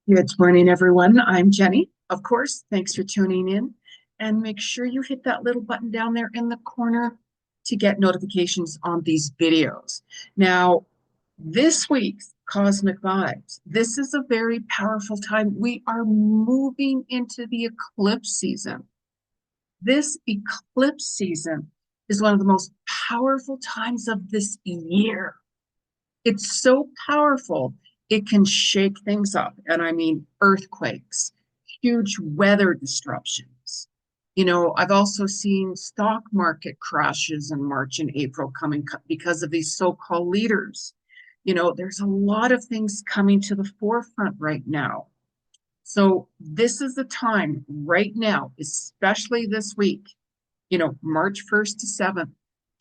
Good morning, everyone. I'm Jenny. Of course, thanks for tuning in. And make sure you hit that little button down there in the corner to get notifications on these videos. Now, this week's Cosmic Vibes, this is a very powerful time. We are moving into the eclipse season. This eclipse season is one of the most powerful times of this year. It's so powerful, it can shake things up. And I mean, earthquakes, huge weather disruptions. I've also seen stock market crashes in March and April coming because of these so-called leaders. There's a lot of things coming to the forefront right now. So this is the time right now, especially this week, March 1st to 7th,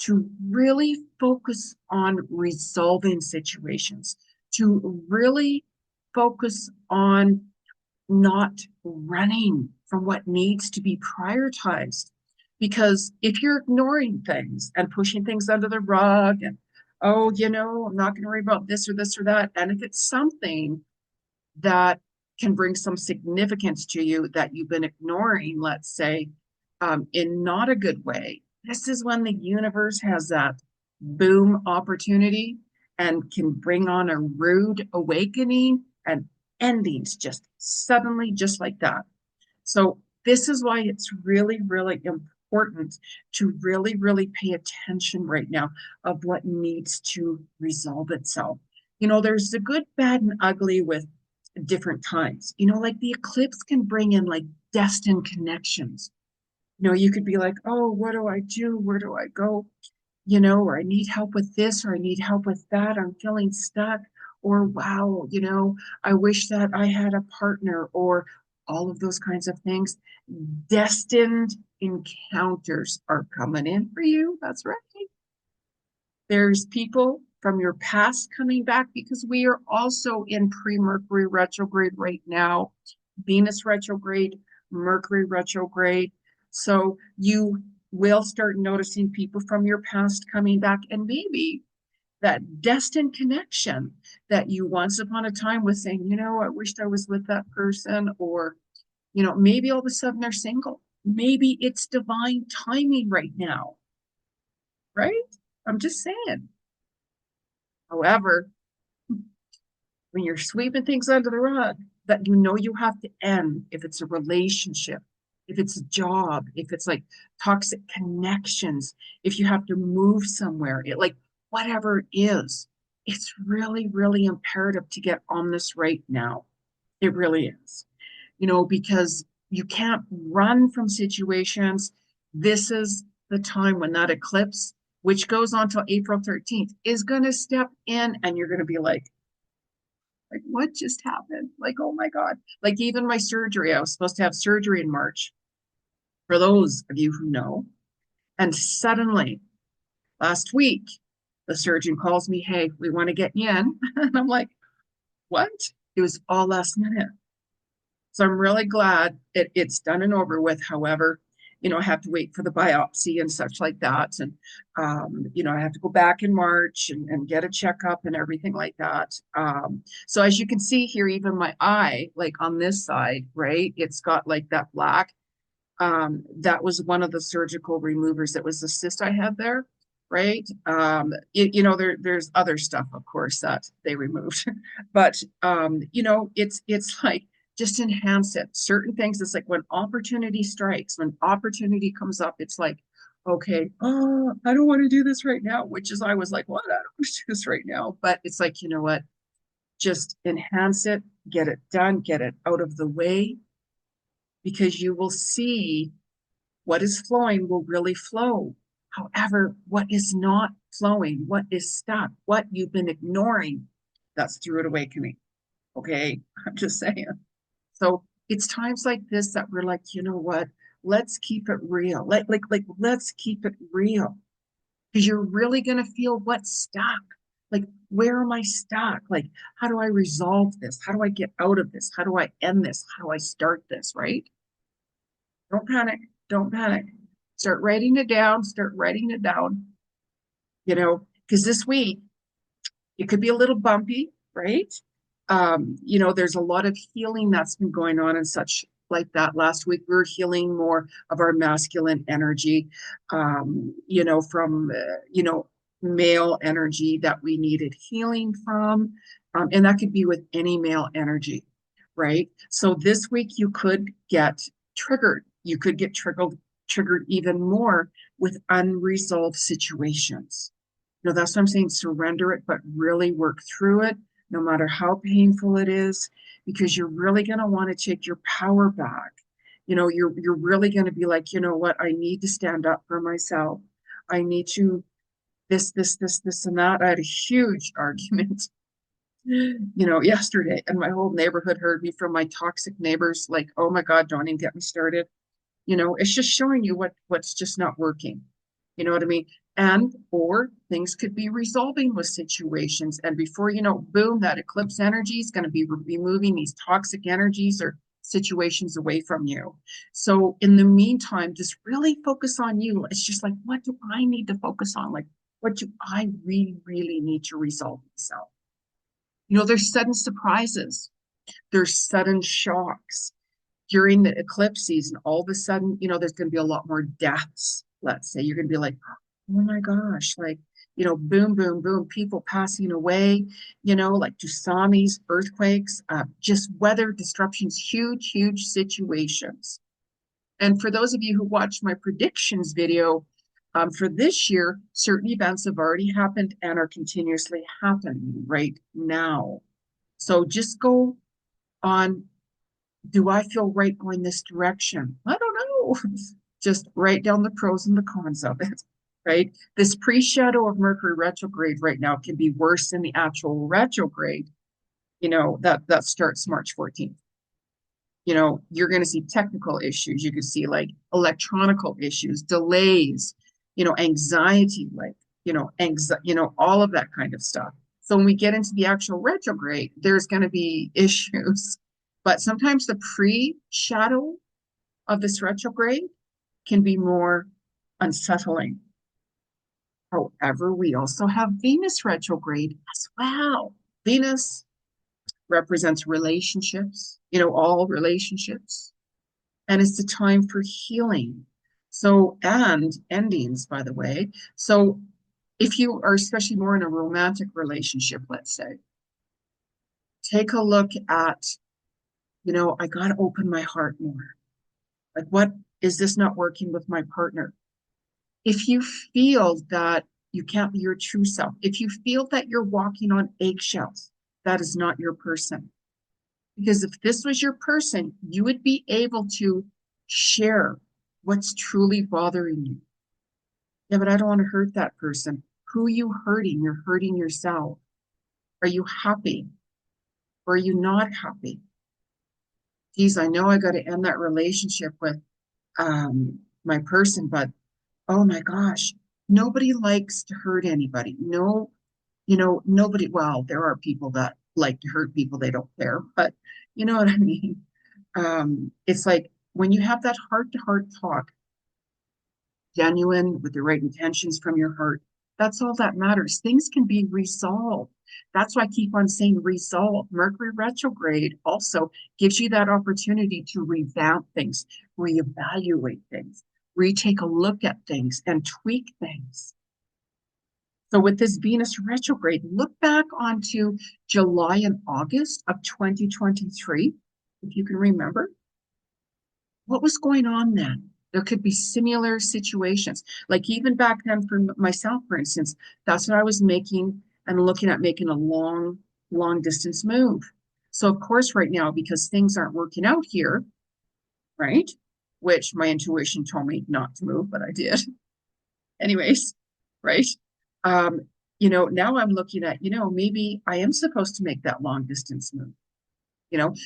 to really focus on resolving situations, to really focus on not running from what needs to be prioritized. Because if you're ignoring things and pushing things under the rug and, oh, I'm not going to worry about this or this or that. And if it's something that can bring some significance to you that you've been ignoring, let's say, in not a good way, this is when the universe has that boom opportunity and can bring on a rude awakening and endings just suddenly, just like that. So, this is why it's really, really important to really, really pay attention right now of what needs to resolve itself. There's the good, bad, and ugly with different times. Like the eclipse can bring in like destined connections. You could be like, oh, what do I do? Where do I go? Or I need help with this, or I need help with that. I'm feeling stuck. Or wow, I wish that I had a partner, or all of those kinds of things. Destined encounters are coming in for you. That's right. There's people from your past coming back because we are also in pre-Mercury retrograde right now, Venus retrograde, Mercury retrograde. So you will start noticing people from your past coming back, and maybe that destined connection that you once upon a time was saying, I wished I was with that person, or, maybe all of a sudden they're single. Maybe it's divine timing right now, right? I'm just saying. However, when you're sweeping things under the rug that you have to end, if it's a relationship, if it's a job, if it's like toxic connections, if you have to move somewhere, like whatever it is, it's really, really imperative to get on this right now. It really is, because you can't run from situations. This is the time when that eclipse, which goes on till April 13th, is going to step in, and you're going to be like, what just happened? Like, oh my God. Like, even my surgery, I was supposed to have surgery in March, for those of you who know. And suddenly, last week, the surgeon calls me, hey, we want to get you in. And I'm like, what? It was all last minute. So I'm really glad it's done and over with. However, I have to wait for the biopsy and such like that. And, I have to go back in March and get a checkup and everything like that. So as you can see here, even my eye, like on this side, right, it's got like that black. That was one of the surgical removers. That was the cyst I had there, right? There's other stuff, of course, that they removed, but it's like just enhance it. Certain things, it's like when opportunity strikes, when opportunity comes up, it's like, okay, oh, I don't want to do this right now, which is I was like, what? I don't want to do this right now. But it's like, you know what? Just enhance it, get it done, get it out of the way, because you will see what is flowing will really flow. However, what is not flowing, what is stuck, what you've been ignoring, that's through it awakening. Okay, I'm just saying. So it's times like this that we're like, you know what? Let's keep it real. Let's keep it real. Because you're really gonna feel what's stuck. Like, where am I stuck? Like, how do I resolve this? How do I get out of this? How do I end this? How do I start this? Right? Don't panic. Don't panic. Start writing it down. Start writing it down. Because this week it could be a little bumpy, right? There's a lot of healing that's been going on and such like that. Last week, we were healing more of our masculine energy, from, male energy that we needed healing from. And that could be with any male energy, right? So this week, you could get triggered. You could get triggered even more with unresolved situations. That's what I'm saying. Surrender it, but really work through it, no matter how painful it is, because you're really going to want to take your power back. You're really going to be like, you know what? I need to stand up for myself. I need to this, and that. I had a huge argument, yesterday, and my whole neighborhood heard me from my toxic neighbors. Like, oh my God, don't even get me started. It's just showing you what's just not working. You know what I mean? And or things could be resolving with situations. And before you know, boom, that eclipse energy is going to be removing these toxic energies or situations away from you. So in the meantime, just really focus on you. It's just like, what do I need to focus on? Like, what do I really, really need to resolve myself? There's sudden surprises, there's sudden shocks during the eclipse season. All of a sudden, there's going to be a lot more deaths. Let's say you're going to be like, oh my gosh, like, boom, boom, boom, people passing away, like tsunamis, earthquakes, just weather disruptions, huge, huge situations. And for those of you who watched my predictions video for this year, certain events have already happened and are continuously happening right now. So just go on, do I feel right going this direction? I don't know. Just write down the pros and the cons of it, right? This pre-shadow of Mercury retrograde right now can be worse than the actual retrograde, that starts March 14th. You're going to see technical issues. You can see like electronical issues, delays, anxiety, like, all of that kind of stuff. So when we get into the actual retrograde, there's going to be issues. But sometimes the pre-shadow of this retrograde can be more unsettling. However, we also have Venus retrograde as well. Venus represents relationships, all relationships. And it's the time for healing. So, and endings, by the way. So if you are especially more in a romantic relationship, let's say, take a look at, I got to open my heart more. Like, what is this not working with my partner? If you feel that you can't be your true self, if you feel that you're walking on eggshells, that is not your person. Because if this was your person, you would be able to share what's truly bothering you. Yeah, but I don't want to hurt that person. Who are you hurting? You're hurting yourself. Are you happy? Or are you not happy? Geez, I know I got to end that relationship with my person, but oh my gosh, nobody likes to hurt anybody. No, nobody, well, there are people that like to hurt people, they don't care, but you know what I mean? It's like when you have that heart-to-heart talk, genuine with the right intentions from your heart, that's all that matters. Things can be resolved. That's why I keep on saying resolve. Mercury retrograde also gives you that opportunity to revamp things, reevaluate things, retake a look at things, and tweak things. So with this Venus retrograde, look back onto July and August of 2023, if you can remember. What was going on then? There could be similar situations. Like even back then for myself, for instance, that's what I was making and looking at making a long, long distance move. So of course, right now, because things aren't working out here, right? Which my intuition told me not to move, but I did. Anyways, right? Now I'm looking at, maybe I am supposed to make that long distance move.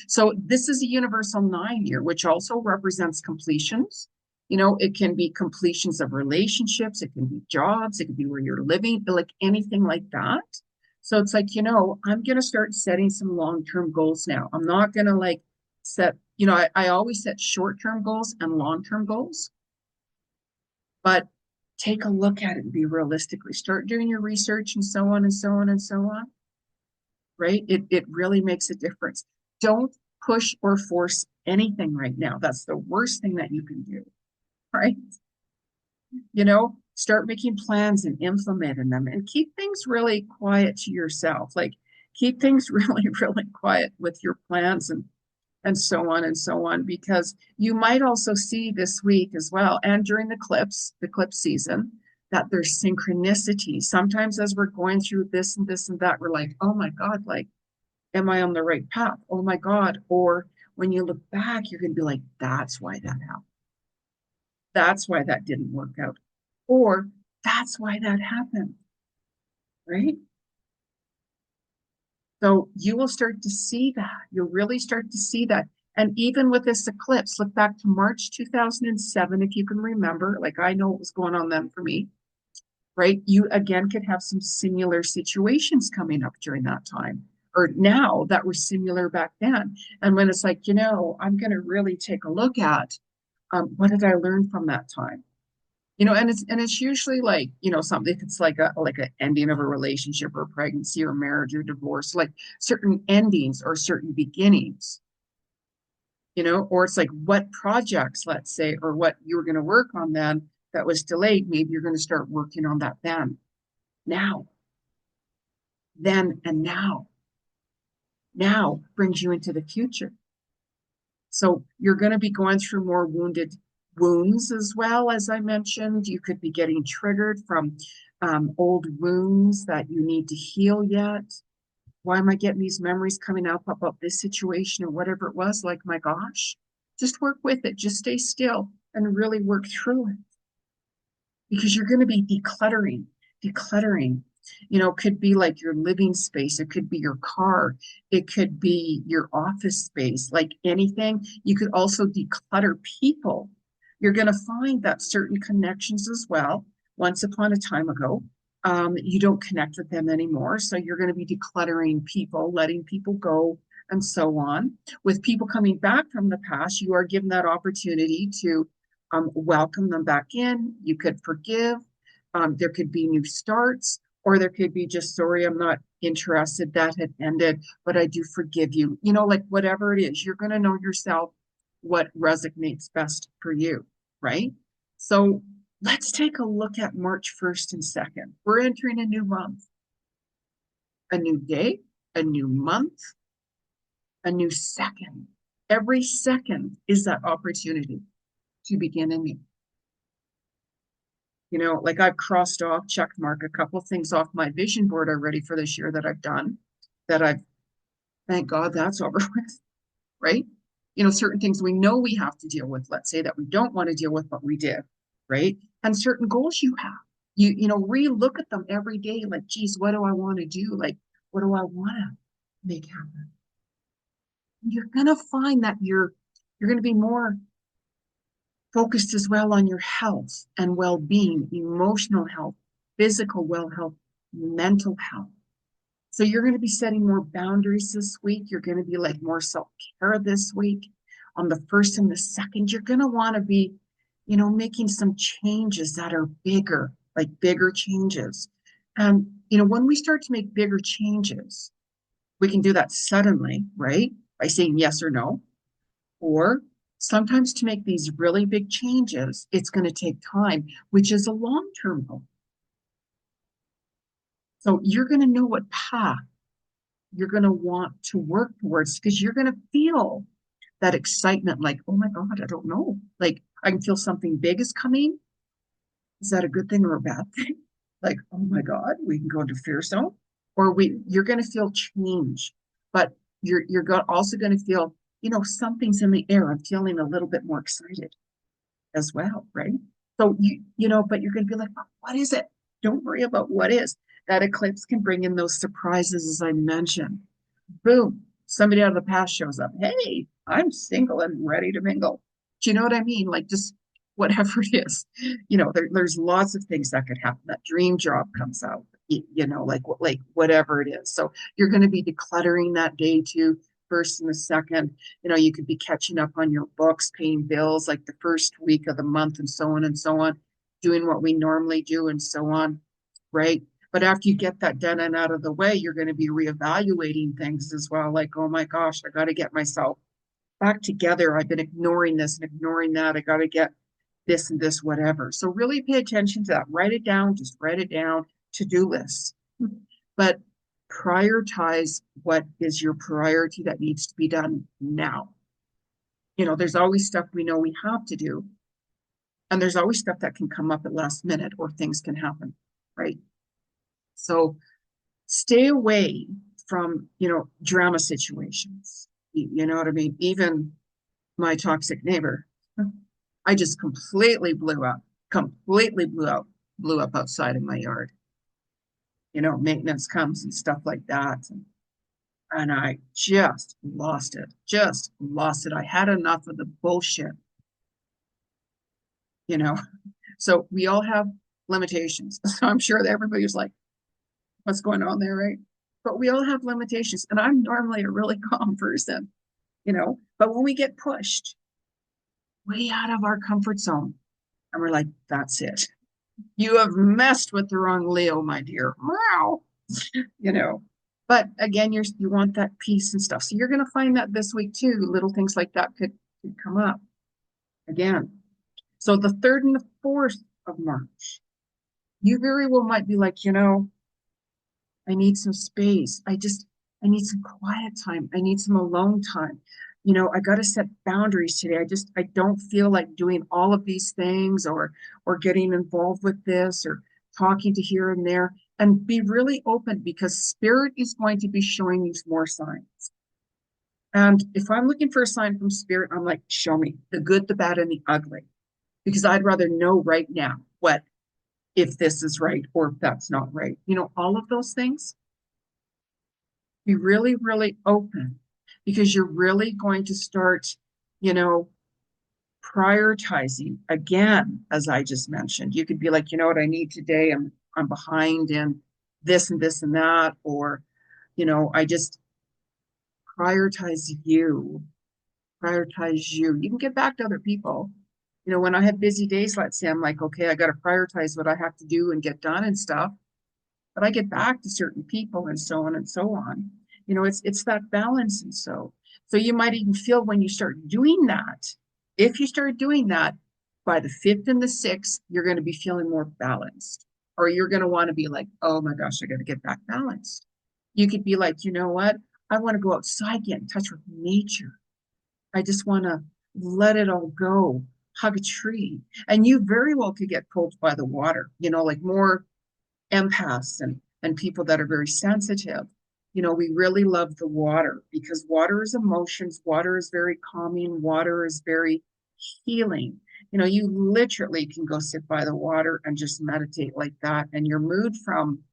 So this is a universal 9 year, which also represents completions. It can be completions of relationships, it can be jobs, it can be where you're living, like anything like that. So it's like, I'm going to start setting some long-term goals now. I'm not going to like set, I always set short-term goals and long-term goals, but take a look at it and be realistically, start doing your research and so on and so on and so on. right? It really makes a difference. Don't push or force anything right now. That's the worst thing that you can do, right? Start making plans and implementing them and keep things really quiet to yourself. Like keep things really, really quiet with your plans and so on and so on, because you might also see this week as well, and during the eclipse season, that there's synchronicity. Sometimes as we're going through this and that, we're like, oh my God, like, am I on the right path? Oh my God. Or when you look back, you're going to be like, that's why that happened. That's why that didn't work out. Or that's why that happened, right? So you will start to see that. You'll really start to see that. And even with this eclipse, look back to March 2007, if you can remember, like I know what was going on then for me, right? You again could have some similar situations coming up during that time or now that were similar back then. And when it's like, I'm going to really take a look at what did I learn from that time? And it's usually like, something if it's like a ending of a relationship or a pregnancy or marriage or divorce, like certain endings or certain beginnings, or it's like what projects, let's say, or what you were going to work on then that was delayed, maybe you're going to start working on that now, then and now brings you into the future. So you're going to be going through more wounds as well, as I mentioned. You could be getting triggered from old wounds that you need to heal yet. Why am I getting these memories coming up about this situation or whatever it was? Like, my gosh, just work with it. Just stay still and really work through it, because you're going to be decluttering. Could be like your living space. It could be your car. It could be your office space, like anything. You could also declutter people. You're going to find that certain connections as well, once upon a time ago, you don't connect with them anymore. So you're going to be decluttering people, letting people go, and so on. With people coming back from the past, you are given that opportunity to welcome them back in. You could forgive. There could be new starts, or there could be just, sorry, I'm not interested. That had ended, but I do forgive you. Like whatever it is, you're going to know yourself what resonates best for you, right? So let's take a look at March 1st and 2nd. We're entering a new month, a new day, a new month, a new second. Every second is that opportunity to begin anew. Like I've crossed off, check mark a couple of things off my vision board already for this year that I've done, thank God that's over with, right? Certain things we know we have to deal with, let's say that we don't want to deal with, but we did, right? And certain goals you have, re-look at them every day, like, geez, what do I want to do? Like, what do I want to make happen? You're going to find that you're going to be more focused as well on your health and well-being, emotional health, physical well health, mental health. So you're going to be setting more boundaries this week. You're going to be like more self-care this week. On the 1st and the 2nd, you're going to want to be, making some changes that are bigger, like bigger changes. And, when we start to make bigger changes, we can do that suddenly, right? By saying yes or no. Or sometimes to make these really big changes, it's going to take time, which is a long-term goal. So you're going to know what path you're going to want to work towards, because you're going to feel that excitement, like, oh my God, I don't know. Like, I can feel something big is coming. Is that a good thing or a bad thing? Like, oh my God, we can go into fear zone. Or you're going to feel change, but you're also going to feel, something's in the air. I'm feeling a little bit more excited as well, right? So but you're going to be like, what is it? Don't worry about what is. That eclipse can bring in those surprises, as I mentioned. Boom, somebody out of the past shows up. Hey, I'm single and ready to mingle. Do you know what I mean? Like, just whatever it is. There's lots of things that could happen. That dream job comes out. Like whatever it is. So you're going to be decluttering that day too. 1st and the 2nd, you could be catching up on your books, paying bills, like the 1st week of the month, and so on and so on, doing what we normally do, and so on, right? But after you get that done and out of the way, you're going to be reevaluating things as well. Like, oh my gosh, I got to get myself back together. I've been ignoring this and ignoring that. I got to get this and this, whatever. So really pay attention to that. Write it down, just write it down, to-do lists. But prioritize what is your priority that needs to be done now. You know, there's always stuff we know we have to do. And there's always stuff that can come up at last minute or things can happen, right? So stay away from, drama situations. You know what I mean? Even my toxic neighbor, I just completely blew up outside in my yard. Maintenance comes and stuff like that. And I just lost it. I had enough of the bullshit, So we all have limitations. So I'm sure that everybody's like, what's going on there, right? But we all have limitations. And I'm normally a really calm person, but when we get pushed way out of our comfort zone, and we're like, that's it. You have messed with the wrong Leo, my dear. Wow. But again, you want that peace and stuff. So you're going to find that this week too. Little things like that could come up again. So the 3rd and the 4th of March, you very well might be like, I need some space. I need some quiet time. I need some alone time. I got to set boundaries today. I don't feel like doing all of these things or getting involved with this or talking to here and there, and be really open because spirit is going to be showing you more signs. And if I'm looking for a sign from spirit, I'm like, show me the good, the bad, and the ugly, because I'd rather know right now if this is right or if that's not right. All of those things. Be really, really open, because you're really going to start, prioritizing again, as I just mentioned. You could be like, what I need today, I'm behind in this and this and that, or, I just prioritize you. You can get back to other people. When I have busy days, let's say, I'm like, okay, I got to prioritize what I have to do and get done and stuff. But I get back to certain people and so on and so on. It's that balance. And so you might even feel when you start doing that, if you start doing that, by the 5th and the 6th, you're going to be feeling more balanced, or you're going to want to be like, oh my gosh, I got to get back balanced. You could be like, you know what? I want to go outside, get in touch with nature. I just want to let it all go, hug a tree. And you very well could get pulled by the water, like more empaths and people that are very sensitive. We really love the water because water is emotions. Water is very calming. Water is very healing. You literally can go sit by the water and just meditate like that. And your mood from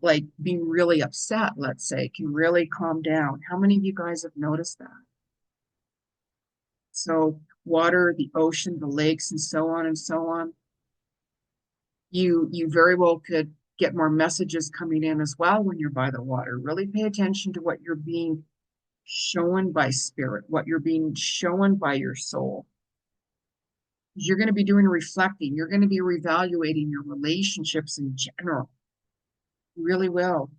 like being really upset, let's say, can really calm down. How many of you guys have noticed that? So water, the ocean, the lakes, and so on and so on. You very well could get more messages coming in as well when you're by the water. Really pay attention to what you're being shown by spirit, what you're being shown by your soul. You're going to be doing reflecting. You're going to be reevaluating your relationships in general. You really will.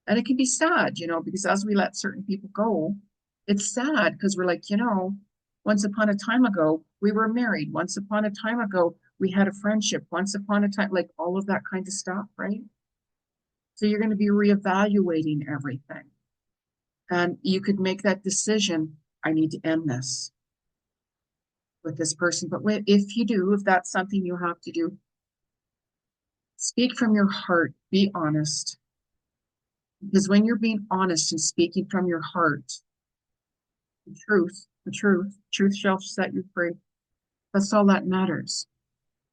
And it can be sad, because as we let certain people go, it's sad because we're like, once upon a time ago, we were married. Once upon a time ago, we had a friendship. Once upon a time, like all of that kind of stuff, right? So you're going to be reevaluating everything. And you could make that decision, I need to end this with this person. But if that's something you have to do, speak from your heart, be honest. Because when you're being honest and speaking from your heart, the truth shall set you free. That's all that matters.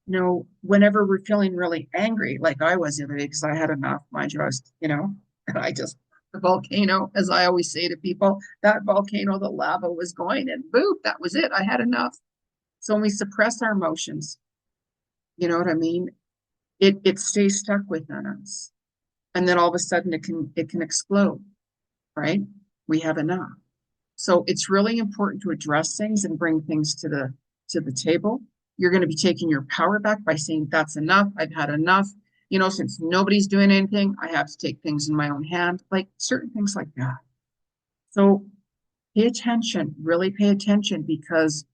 Whenever we're feeling really angry, like I was the other day, because I had enough, mind you, the volcano, as I always say to people, that volcano, the lava was going and boom, that was it. I had enough. So when we suppress our emotions, you know what I mean? It stays stuck within us. And then all of a sudden it can explode, right? We have enough. So it's really important to address things and bring things to the table. You're going to be taking your power back by saying, that's enough. I've had enough. since nobody's doing anything, I have to take things in my own hand, like certain things like that. So pay attention, really pay attention, because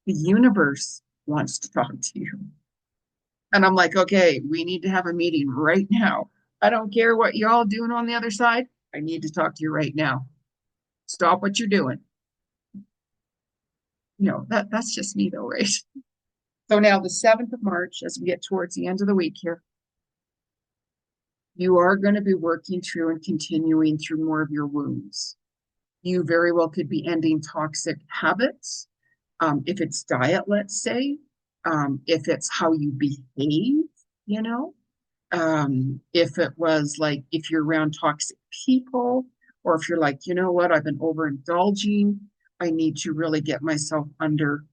the universe wants to talk to you. And I'm like, okay, we need to have a meeting right now. I don't care what y'all doing on the other side. I need to talk to you right now. Stop what you're doing. That's just me though, right? So now the 7th of March, as we get towards the end of the week here, you are going to be working through and continuing through more of your wounds. You very well could be ending toxic habits. If it's diet, let's say, if it's how you behave, you know, if it was like, if you're around toxic people, or if you're like, you know what, I've been overindulging, I need to really get myself under,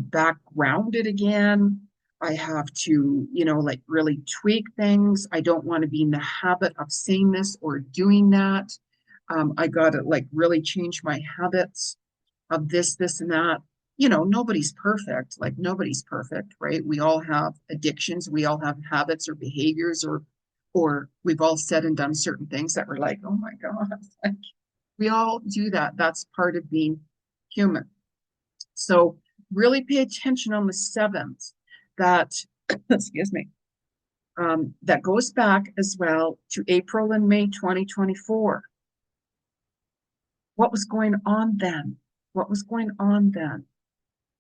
back grounded again. I have to, like really tweak things. I don't want to be in the habit of saying this or doing that. I got to like really change my habits of this, and that. Nobody's perfect. Like nobody's perfect, right? We all have addictions. We all have habits or behaviors, or we've all said and done certain things that we're like, oh my God, like we all do that. That's part of being human. So really pay attention on the 7th that, excuse me, that goes back as well to April and May 2024. What was going on then? What was going on then?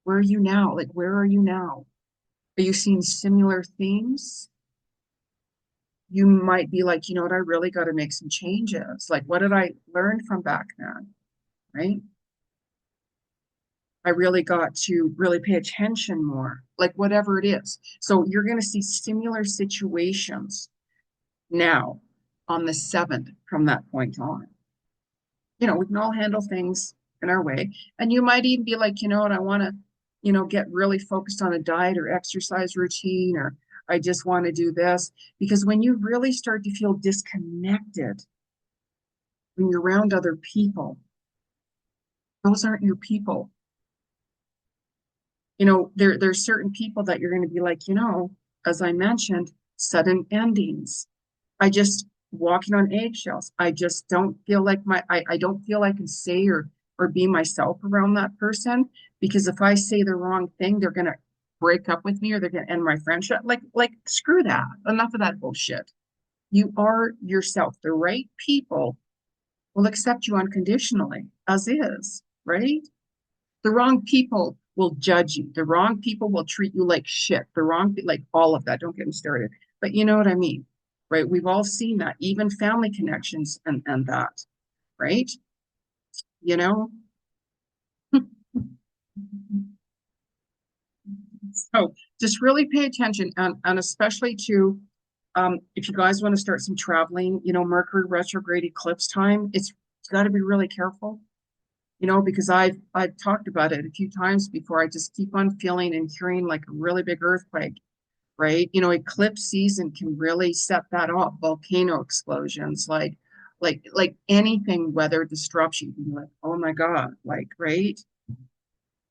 Where are you now? Like, where are you now? Are you seeing similar themes? You might be like, you know what, I really got to make some changes. Like, what did I learn from back then? Right? I really got to really pay attention more, like whatever it is. So you're going to see similar situations now on the 7th from that point on. We can all handle things in our way. And you might even be like, you know what, I want to, get really focused on a diet or exercise routine, or I just want to do this. Because when you really start to feel disconnected, when you're around other people, those aren't your people. There's certain people that you're going to be like, as I mentioned, sudden endings. I just walking on eggshells. I just don't feel like I don't feel I can say or be myself around that person, because if I say the wrong thing, they're gonna break up with me, or they're gonna end my friendship. Like screw that. Enough of that bullshit. You are yourself. The right people will accept you unconditionally as is, right? The wrong people will judge you. The wrong people will treat you like shit. Like all of that. Don't get me started. But you know what I mean, right? We've all seen that, even family connections and that, right? You know? So just really pay attention, and especially to, if you guys want to start some traveling, Mercury retrograde eclipse time, it's got to be really careful, because I've talked about it a few times before. I just keep on feeling and hearing like a really big earthquake, right? Eclipse season can really set that off. Volcano explosions, like anything weather disruption. You can be like, oh my God, like, right?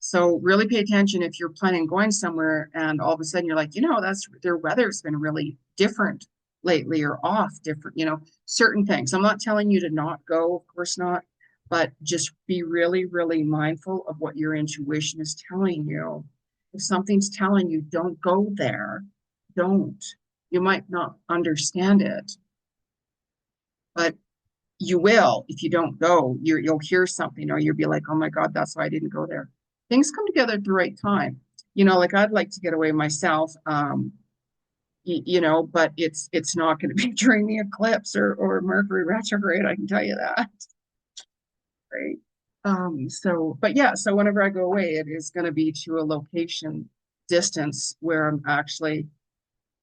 So really pay attention if you're planning going somewhere and all of a sudden you're like, that's their weather's been really different lately, or off different, certain things. I'm not telling you to not go, of course not, but just be really, really mindful of what your intuition is telling you. If something's telling you don't go there, don't. You might not understand it, but you will. If you don't go, you'll hear something, or you'll be like, oh my God, that's why I didn't go there. Things come together at the right time. Like I'd like to get away myself, but it's not going to be during the eclipse or Mercury retrograde, I can tell you that. Right. But yeah, so whenever I go away, it is going to be to a location distance where I'm actually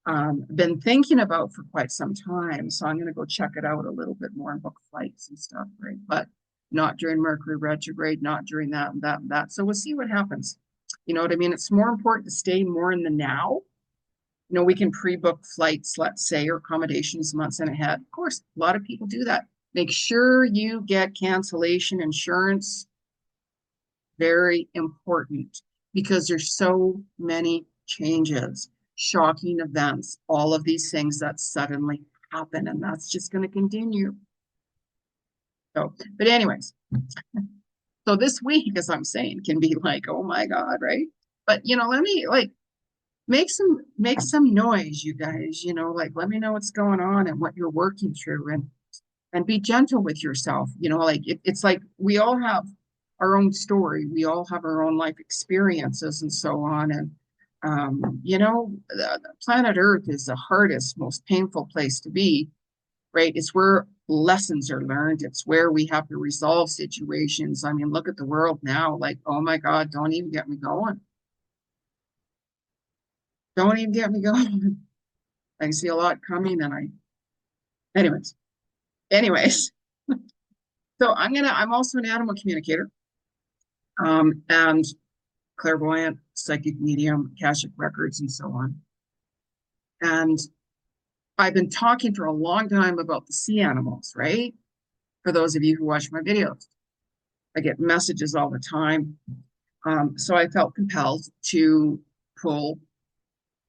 been thinking about for quite some time. So I'm going to go check it out a little bit more and book flights and stuff, right? But not during Mercury retrograde, not during that and that and that. So we'll see what happens. You know what I mean? It's more important to stay more in the now. We can pre-book flights, let's say, or accommodations months in ahead. Of course, a lot of people do that. Make sure you get cancellation insurance. Very important, because there's so many changes. shocking events, all of these things that suddenly happen, and that's just going to continue. So, but anyways, so this week, as I'm saying, can be like, oh my God, right? But let me like make some noise, you guys, like let me know what's going on and what you're working through, and be gentle with yourself. Like it's like we all have our own story, we all have our own life experiences and so on. And the planet Earth is the hardest, most painful place to be, right? It's where lessons are learned. It's where we have to resolve situations. I mean, look at the world now, like, oh my God, don't even get me going. Don't even get me going. I see a lot coming, and anyways, anyways. So I'm also an animal communicator, and clairvoyant, psychic medium, akashic records, and so on. And I've been talking for a long time about the sea animals, right? For those of you who watch my videos, I get messages all the time. So I felt compelled to pull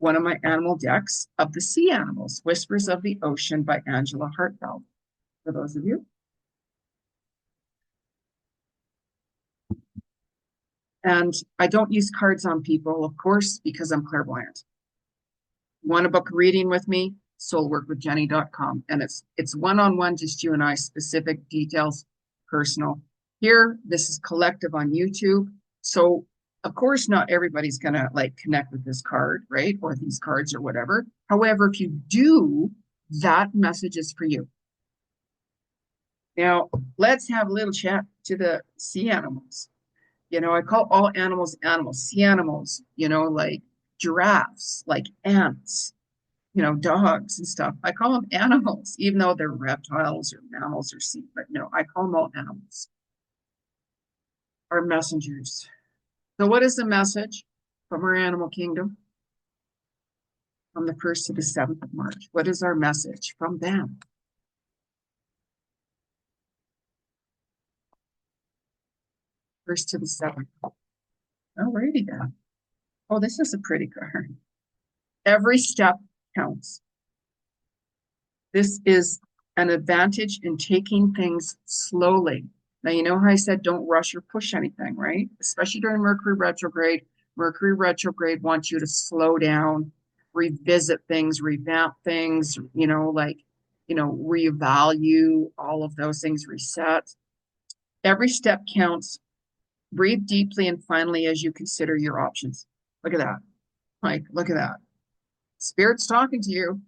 one of my animal decks of the sea animals, Whispers of the Ocean by Angela Hartfeld, for those of you. And I don't use cards on people, of course, because I'm clairvoyant. Want to book a reading with me? soulworkwithjeni.com. And it's one-on-one, just you and I, specific details, personal. Here, this is collective on YouTube. So of course, not everybody's gonna like connect with this card, right? Or these cards or whatever. However, if you do, that message is for you. Now, let's have a little chat to the sea animals. I call all animals animals, sea animals, like giraffes, like ants, dogs and stuff. I call them animals, even though they're reptiles or mammals or sea, but no, I call them all animals. Our messengers. So what is the message from our animal kingdom? From the 1st to the 7th of March. What is our message from them? First to the 7th. Alrighty then. Oh, this is a pretty card. Every step counts. This is an advantage in taking things slowly. Now, you know how I said don't rush or push anything, right? Especially during Mercury retrograde. Mercury retrograde wants you to slow down, revisit things, revamp things, revalue all of those things, reset. Every step counts. Breathe deeply and finally as you consider your options. Look at that. Like, look at that. Spirit's talking to you.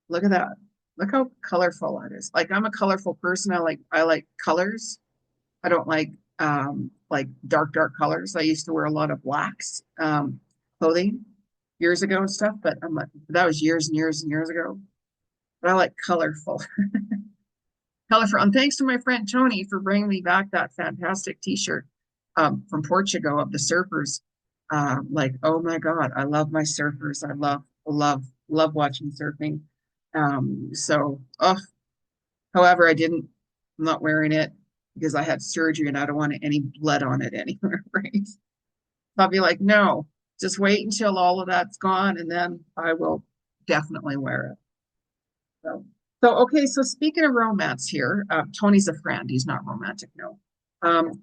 Look at that. Look how colorful it is. Like, I'm a colorful person. I like colors. I don't like dark colors. I used to wear a lot of blacks clothing years ago and stuff, but that was years and years and years ago. But I like colorful. Colorful. And thanks to my friend Tony for bringing me back that fantastic t-shirt from Portugal of the surfers. Like, oh my God, I love my surfers. I love watching surfing. However, I'm not wearing it because I had surgery and I don't want any blood on it anywhere, right? I'll be like, no, just wait until all of that's gone and then I will definitely wear it. Okay, so speaking of romance here, Tony's a friend. He's not romantic, no.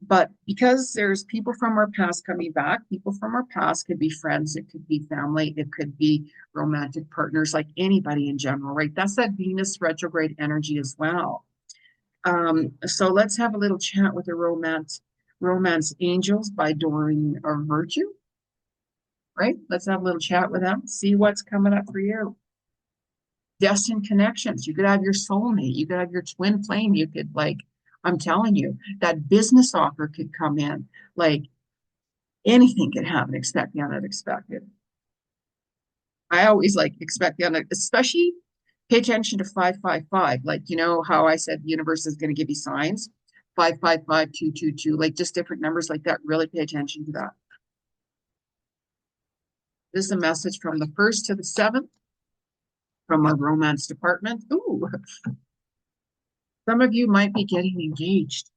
But because there's people from our past coming back, people from our past could be friends, it could be family, it could be romantic partners, like anybody in general, right? That's that Venus retrograde energy as well. So let's have a little chat with the Romance Angels by Doreen or Virtue, right? Let's have a little chat with them, see what's coming up for you. Destined connections. You could have your soulmate, you could have your twin flame, you could I'm telling you, that business offer could come in. Like anything could happen, expect the unexpected. I always expect the unexpected, especially pay attention to 555. Like, how I said the universe is going to give you signs. 555, 222, like just different numbers like that. Really pay attention to that. This is a message from the 1st to the 7th from our romance department. Ooh. Some of you might be getting engaged.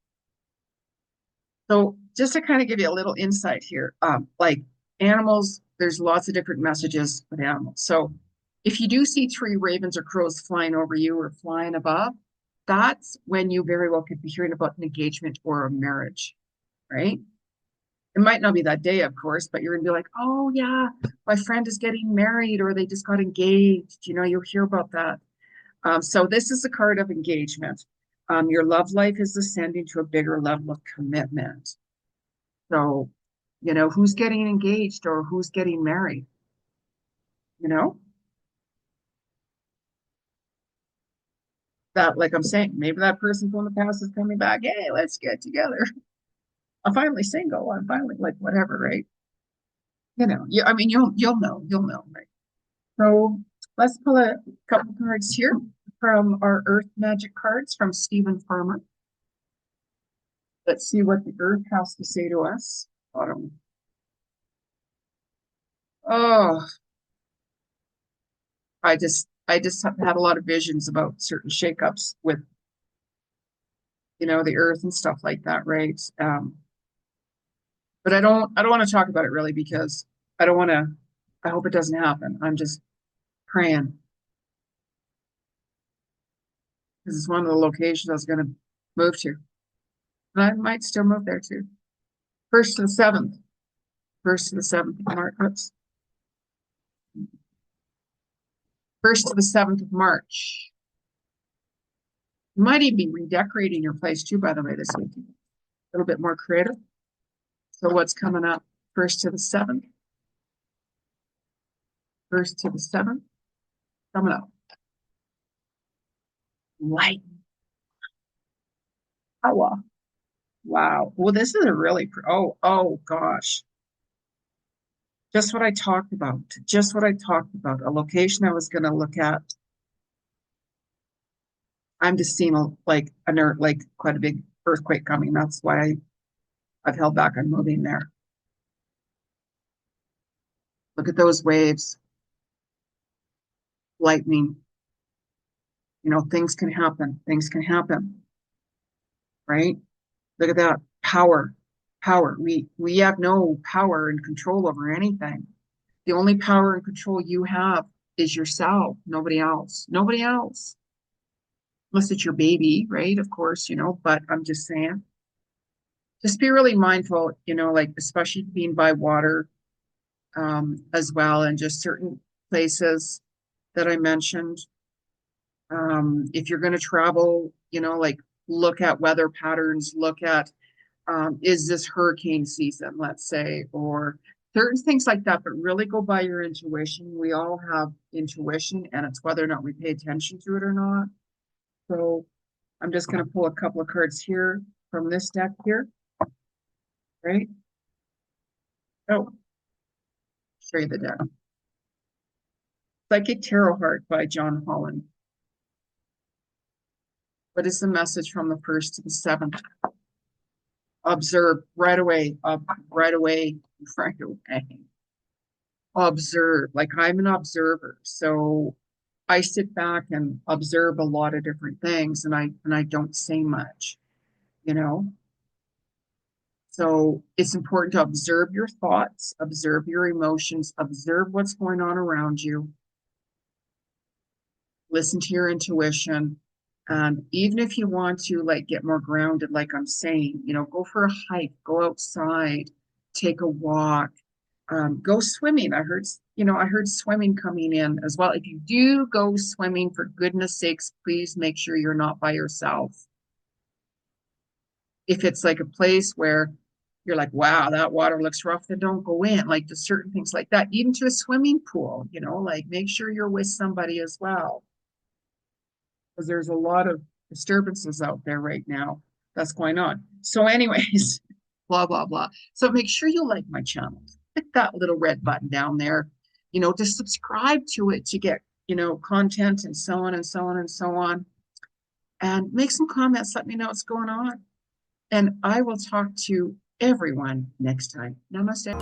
So just to kind of give you a little insight here, like Animals, there's lots of different messages with animals. So if you do see three ravens or crows flying over you or flying above, that's when you very well could be hearing about an engagement or a marriage, right? It might not be that day, of course, but you're gonna be like, oh yeah, my friend is getting married or they just got engaged. You know, you'll hear about that. So this is a card of engagement. Your love life is ascending to a bigger level of commitment. So, you know, who's getting engaged or who's getting married? You know, that, like I'm saying, maybe that person from the past is coming back. Hey, let's get together. I'm finally single. I'm finally like whatever, right? You know, yeah, I mean, you'll know, right? So let's pull a couple cards here from our Earth Magic cards from Stephen Farmer. Let's see what the Earth has to say to us. Bottom. Oh, I just have had a lot of visions about certain shakeups with, you know, the Earth and stuff like that, right? But I don't want to talk about it really because I don't want to. I hope it doesn't happen. I'm just praying because it's one of the locations I was going to move to, and I might still move there too. First to the seventh. First to the 7th of March. Oops. First to the 7th of March. You might even be redecorating your place too, by the way, this week. A little bit more creative. So what's coming up? First to the 7th. First to the 7th. Coming up. Light. Oh, wow. Well, this is a really, oh gosh. Just what I talked about. Just what I talked about. A location I was going to look at. I'm just seeing like like quite a big earthquake coming. That's why I've held back on moving there. Look at those waves, lightning. You know, things can happen. Things can happen, right? Look at that power, power. We have no power and control over anything. The only power and control you have is yourself. Nobody else. Nobody else. Unless it's your baby, right? Of course, you know. But I'm just saying, just be really mindful. You know, like especially being by water, as well, and just certain places that I mentioned. If you're going to travel, you know, like look at weather patterns, look at is this hurricane season, let's say, or certain things like that, but really go by your intuition. We all have intuition, and it's whether or not we pay attention to it or not. So I'm just going to pull a couple of cards here from this deck here, right? Oh, show you the deck. Psychic Tarot Heart by John Holland. What is the message from the 1st to the 7th? Observe right away, right away, right away. Observe, like I'm an observer. So I sit back and observe a lot of different things, and I don't say much, you know. So it's important to observe your thoughts, observe your emotions, observe what's going on around you, listen to your intuition. Even if you want to like get more grounded, like I'm saying, you know, go for a hike, go outside, take a walk, go swimming. I heard swimming coming in as well. If you do go swimming, for goodness sakes, please make sure you're not by yourself. If it's like a place where you're like, wow, that water looks rough, then don't go in. Like to certain things like that, even to a swimming pool, you know, like make sure you're with somebody as well. Because there's a lot of disturbances out there right now that's going on. So, anyways, blah, blah, blah. So make sure you like my channel. Hit that little red button down there, you know, to subscribe to it to get, you know, content and so on and so on and so on. And make some comments. Let me know what's going on. And I will talk to everyone next time. Namaste.